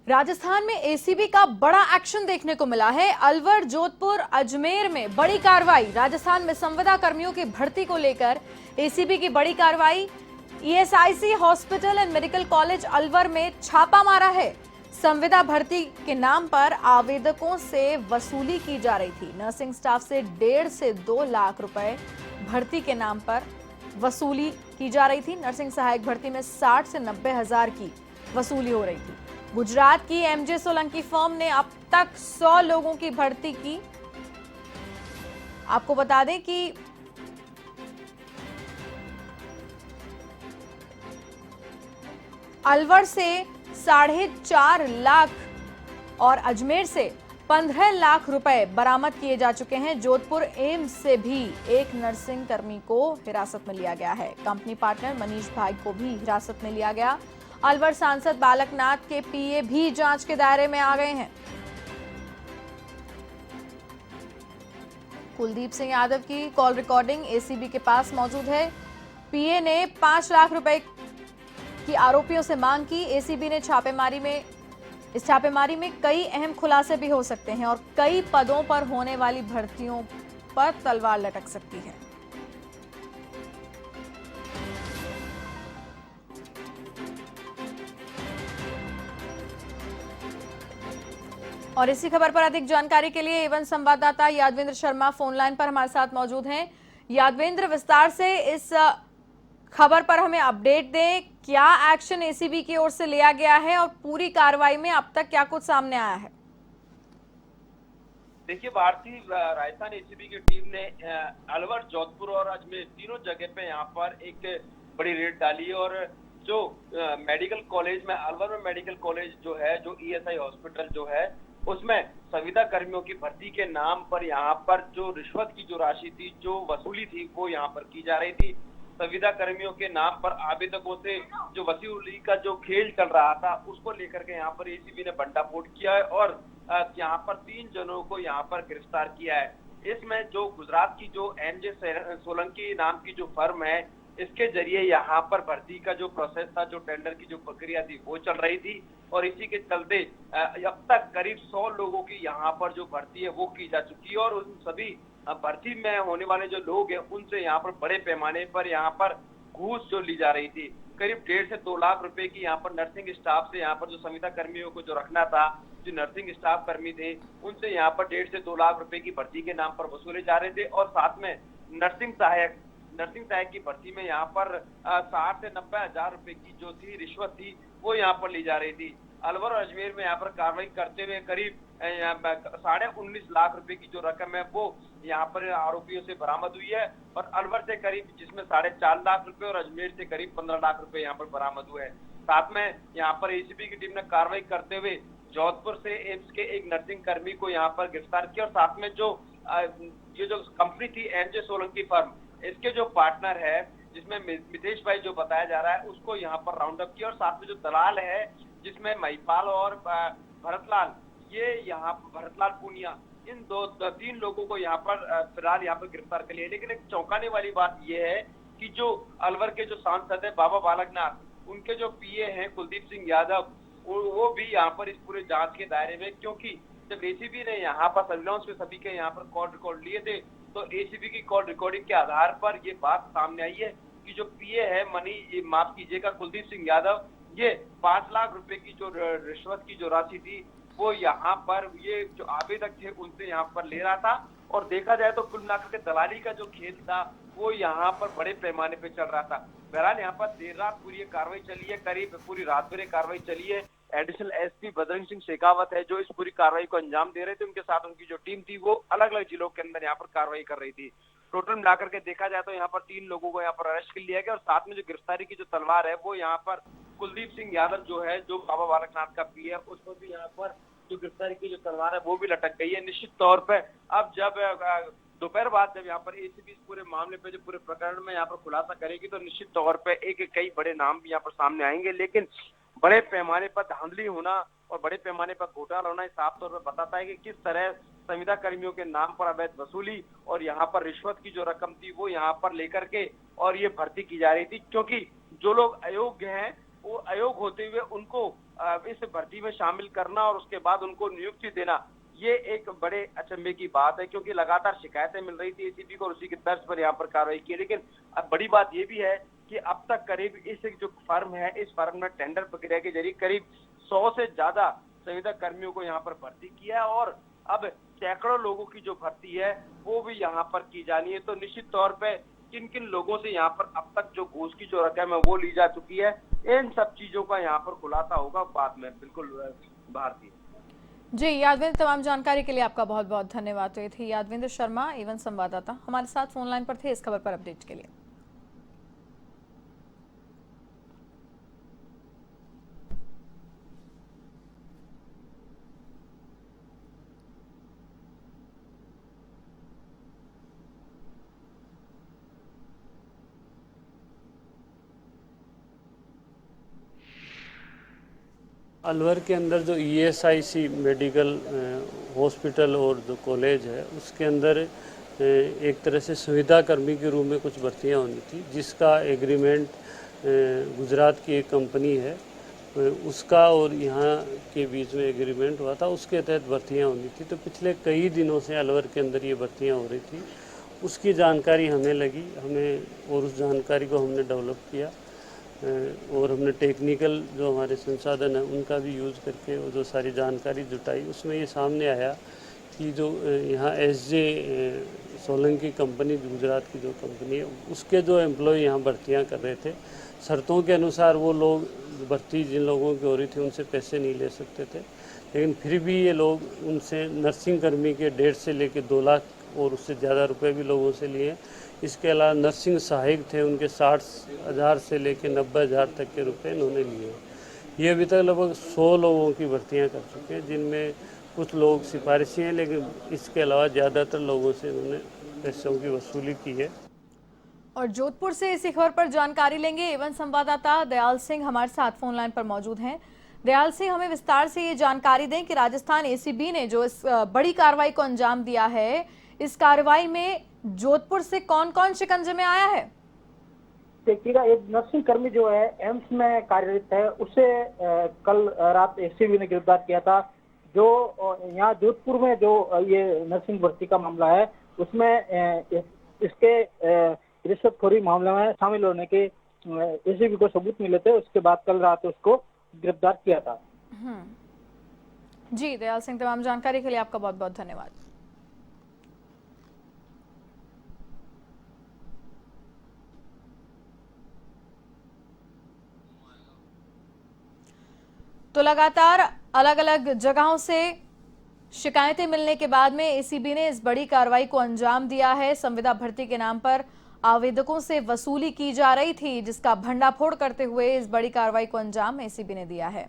राजस्थान में एसीबी का बड़ा एक्शन देखने को मिला है। अलवर, जोधपुर, अजमेर में बड़ी कार्रवाई। राजस्थान में संविदा कर्मियों की भर्ती को लेकर एसीबी की बड़ी कार्रवाई। ESIC hospital and medical college Alwar में छापा मारा है। संविदा भर्ती के नाम पर आवेदकों से वसूली की जा रही थी। नर्सिंग स्टाफ से 1.5 से 2 लाख रुपए भर्ती के नाम पर वसूली की जा रही थी। नर्सिंग सहायक भर्ती में 60 से 90 हजार की वसूली हो रही थी। गुजरात की एमजे सोलंकी फर्म ने अब तक 100 लोगों की भर्ती की। आपको बता दें कि अलवर से 4.5 लाख और अजमेर से 15 लाख रुपए बरामद किए जा चुके हैं। जोधपुर एम्स से भी एक नर्सिंग कर्मी को हिरासत में लिया गया है। कंपनी पार्टनर मनीष भाई को भी हिरासत में लिया गया। अलवर सांसद बालकनाथ के पीए भी जांच के दायरे में आ गए हैं। कुलदीप सिंह यादव की कॉल रिकॉर्डिंग एसीबी के पास मौजूद है। पीए ने 5 लाख रुपए की आरोपियों से मांग की। एसीबी ने इस छापेमारी में कई अहम खुलासे भी हो सकते हैं और कई पदों पर होने वाली भर्तियों पर तलवार लटक सकती है। और इसी खबर पर अधिक जानकारी के लिए एवन संवाददाता यादवेंद्र शर्मा फोन लाइन पर हमारे साथ मौजूद हैं। यादवेंद्र, विस्तार से इस खबर पर हमें अपडेट दें। क्या एक्शन एसीबी की ओर से लिया गया है और पूरी कार्रवाई में अब तक क्या कुछ सामने आया है? देखिए, भारतीय राजस्थान एसीबी की टीम ने अलवर, जोधपुर और अजमेर तीनों जगह पे यहाँ पर एक बड़ी रेड डाली और जो मेडिकल कॉलेज में, अलवर में मेडिकल कॉलेज जो है, जो ईएसआई हॉस्पिटल जो है, उसमें संविदा कर्मियों की भर्ती के नाम पर यहाँ पर जो रिश्वत की जो राशि थी, जो वसूली थी, वो यहाँ पर की जा रही थी। संविदा कर्मियों के नाम पर आवेदकों से जो वसूली का जो खेल चल रहा था, उसको लेकर के यहाँ पर एसीबी ने भंडाफोड़ किया है और यहाँ पर 3 जनों को यहाँ पर गिरफ्तार किया है। इसमें जो गुजरात की जो एमजे सोलंकी नाम की जो फर्म है, इसके जरिए यहाँ पर भर्ती का जो प्रोसेस था, जो टेंडर की जो प्रक्रिया थी, वो चल रही थी और इसी के चलते अब तक करीब 100 लोगों की यहाँ पर जो भर्ती है वो की जा चुकी है और उन सभी भर्ती में होने वाले जो लोग हैं, उनसे यहाँ पर बड़े पैमाने पर यहाँ पर घूस जो ली जा रही थी। करीब 1.5 से 2 लाख रुपए की यहाँ पर नर्सिंग स्टाफ से यहाँ पर जो संविदा कर्मियों को जो रखना था, जो नर्सिंग स्टाफ कर्मी थे, उनसे यहाँ पर 1.5 से 2 लाख रुपए की भर्ती के नाम पर वसूले जा रहे थे और साथ में नर्सिंग सहायक की भर्ती में यहाँ पर 60 से 90 हजार रुपए की जो थी रिश्वत थी, वो यहाँ पर ली जा रही थी। अलवर और अजमेर में यहाँ पर कार्रवाई करते हुए करीब 19.5 लाख रुपए की जो रकम है वो यहाँ पर आरोपियों से बरामद हुई है और अलवर से करीब, जिसमें 4.5 लाख रुपए और अजमेर से करीब 15 लाख रुपए यहाँ पर बरामद हुए हैं। साथ में यहाँ पर एसीबी की टीम ने कार्रवाई करते हुए जोधपुर से एम्स के एक नर्सिंग कर्मी को यहाँ पर गिरफ्तार किया और साथ में जो ये जो कंपनी थी एमजे सोलंकी फर्म, इसके जो पार्टनर है, जिसमें मितेश भाई जो बताया जा रहा है, उसको यहाँ पर राउंड अप किया और साथ में जो दलाल है, जिसमें महिपाल और भरतलाल, ये यहाँ भरतलाल पूनिया, इन 3 लोगों को यहाँ पर फिलहाल यहाँ पर गिरफ्तार कर लिया। लेकिन एक चौंकाने वाली बात यह है कि जो अलवर के जो सांसद है बाबा बालकनाथ, उनके जो पीए हैं कुलदीप सिंह यादव, वो भी यहाँ पर इस पूरे जांच के दायरे में, क्योंकि जब एसीबी ने यहाँ पर सर्विलांस में सभी के यहाँ पर कॉल रिकॉर्ड लिए थे, तो एसीबी की कॉल रिकॉर्डिंग के आधार पर ये बात सामने आई है कि जो पीए है माफ कीजिएगा, कुलदीप सिंह यादव, ये 5 लाख रुपए की जो रिश्वत की जो राशि थी, वो यहाँ पर ये जो आवेदक थे उनसे यहाँ पर ले रहा था और देखा जाए तो कुल मिलाकर के दलाली का जो खेल था, वो यहाँ पर बड़े पैमाने पे चल रहा था। बहरहाल यहाँ पर देर रात पूरी कार्रवाई चली है, करीब पूरी रात भर कार्रवाई चली है। एडिशनल एसपी बजरंग सिंह शेखावत है जो इस पूरी कार्रवाई को अंजाम दे रहे थे, उनके साथ उनकी जो टीम थी वो अलग अलग जिलों के अंदर यहाँ पर कार्रवाई कर रही थी। टोटल मिलाकर के देखा जाए तो यहाँ पर 3 लोगों को यहाँ पर अरेस्ट कर लिया गया और साथ में जो गिरफ्तारी की जो तलवार है, वो यहाँ पर कुलदीप सिंह यादव जो है, जो बाबा बालकनाथ का पी है, उसको भी यहाँ पर जो गिरफ्तारी की जो तलवार है वो भी लटक गई है। निश्चित तौर पर अब जब दोपहर बाद जब यहाँ पर एसीबी इस पूरे मामले पे, जो पूरे प्रकरण में यहाँ पर खुलासा करेगी, तो निश्चित तौर पे कई बड़े नाम भी यहाँ पर सामने आएंगे। लेकिन बड़े पैमाने पर धांधली होना और बड़े पैमाने पर घोटाला होना साफ तौर पर बताता है कि किस तरह संविदा कर्मियों के नाम पर अवैध वसूली और यहाँ पर रिश्वत की जो रकम थी वो यहाँ पर लेकर के और ये भर्ती की जा रही थी, क्योंकि जो लोग अयोग्य हैं वो अयोग्य होते हुए उनको इस भर्ती में शामिल करना और उसके बाद उनको नियुक्ति देना, ये एक बड़े अचंभे की बात है, क्योंकि लगातार शिकायतें मिल रही थी एसीबी को और उसी की तर्ज पर यहाँ पर कार्रवाई की। लेकिन अब बड़ी बात ये भी है कि अब तक करीब इस जो फर्म है, इस फर्म ने टेंडर प्रक्रिया के जरिए करीब 100 से ज्यादा संविदा कर्मियों को यहाँ पर भर्ती किया है और अब सैकड़ों लोगों की जो भर्ती है वो भी यहाँ पर की जानी है। तो निश्चित तौर पे किन किन लोगों से यहाँ पर अब तक जो घूस की जो रकम है वो ली जा चुकी है, इन सब चीजों का यहाँ पर खुलासा होगा बाद में। बिल्कुल भारतीय जी यादविंद्र, तमाम जानकारी के लिए आपका बहुत बहुत धन्यवाद। तो ये थी यादविंद्र शर्मा एवं संवाददाता हमारे साथ फोन लाइन पर थे इस खबर पर अपडेट के लिए। अलवर के अंदर जो ईएसआईसी मेडिकल हॉस्पिटल और जो कॉलेज है उसके अंदर एक तरह से सुविधा कर्मी के रूप में कुछ भर्तियां होनी थी, जिसका एग्रीमेंट गुजरात की एक कंपनी है उसका और यहाँ के बीच में एग्रीमेंट हुआ था, उसके तहत भर्तियां होनी थी। तो पिछले कई दिनों से अलवर के अंदर ये भर्तियां हो रही थी, उसकी जानकारी हमें लगी, और उस जानकारी को हमने डेवलप किया और हमने टेक्निकल जो हमारे संसाधन हैं उनका भी यूज़ करके वो जो सारी जानकारी जुटाई। उसमें ये सामने आया कि जो यहाँ एसजे सोलंकी कंपनी, गुजरात की जो कंपनी है, उसके जो एम्प्लॉय यहाँ भर्तियाँ कर रहे थे, शर्तों के अनुसार वो लोग भर्ती जिन लोगों की हो रही थी उनसे पैसे नहीं ले सकते थे, लेकिन फिर भी ये लोग उनसे नर्सिंग कर्मी के 1.5 से लेकर 2 लाख और उससे ज़्यादा रुपए भी लोगों से लिए। इसके अलावा नर्सिंग सहायक थे, उनके 60,000 से लेकर 90,000 तक के रुपए इन्होंने लिए। ये अभी तक लगभग 100 लोगों की भर्तियां कर चुके हैं, जिनमें कुछ लोग सिफारिशी हैं, लेकिन इसके अलावा ज़्यादातर लोगों से इन्होंने पैसों की वसूली की है। और जोधपुर से इसी खबर पर जानकारी लेंगे एवं संवाददाता दयाल सिंह हमारे साथ फोन लाइन पर मौजूद हैं। दयाल सिंह, हमें विस्तार से ये जानकारी दें कि राजस्थान एसीबी ने जो इस बड़ी कार्रवाई को अंजाम दिया है, इस कार्रवाई में जोधपुर से कौन कौन शिकंजे में आया है? देखिएगा, एक नर्सिंग कर्मी जो है एम्स में कार्यरत है, उसे कल रात एसीबी ने गिरफ्तार किया था। जो यहाँ जोधपुर में जो ये नर्सिंग भर्ती का मामला है उसमें इसके रिश्वतखोरी मामले में शामिल होने के एसीबी को सबूत मिले थे। उसके बाद कल रात उसको गिरफ्तार किया था। जी दयाल सिंह, तमाम जानकारी के लिए आपका बहुत बहुत धन्यवाद। तो लगातार अलग अलग जगहों से शिकायतें मिलने के बाद में एसीबी ने इस बड़ी कार्रवाई को अंजाम दिया है। संविदा भर्ती के नाम पर आवेदकों से वसूली की जा रही थी, जिसका भंडाफोड़ करते हुए इस बड़ी कार्रवाई को अंजाम एसीबी ने दिया है।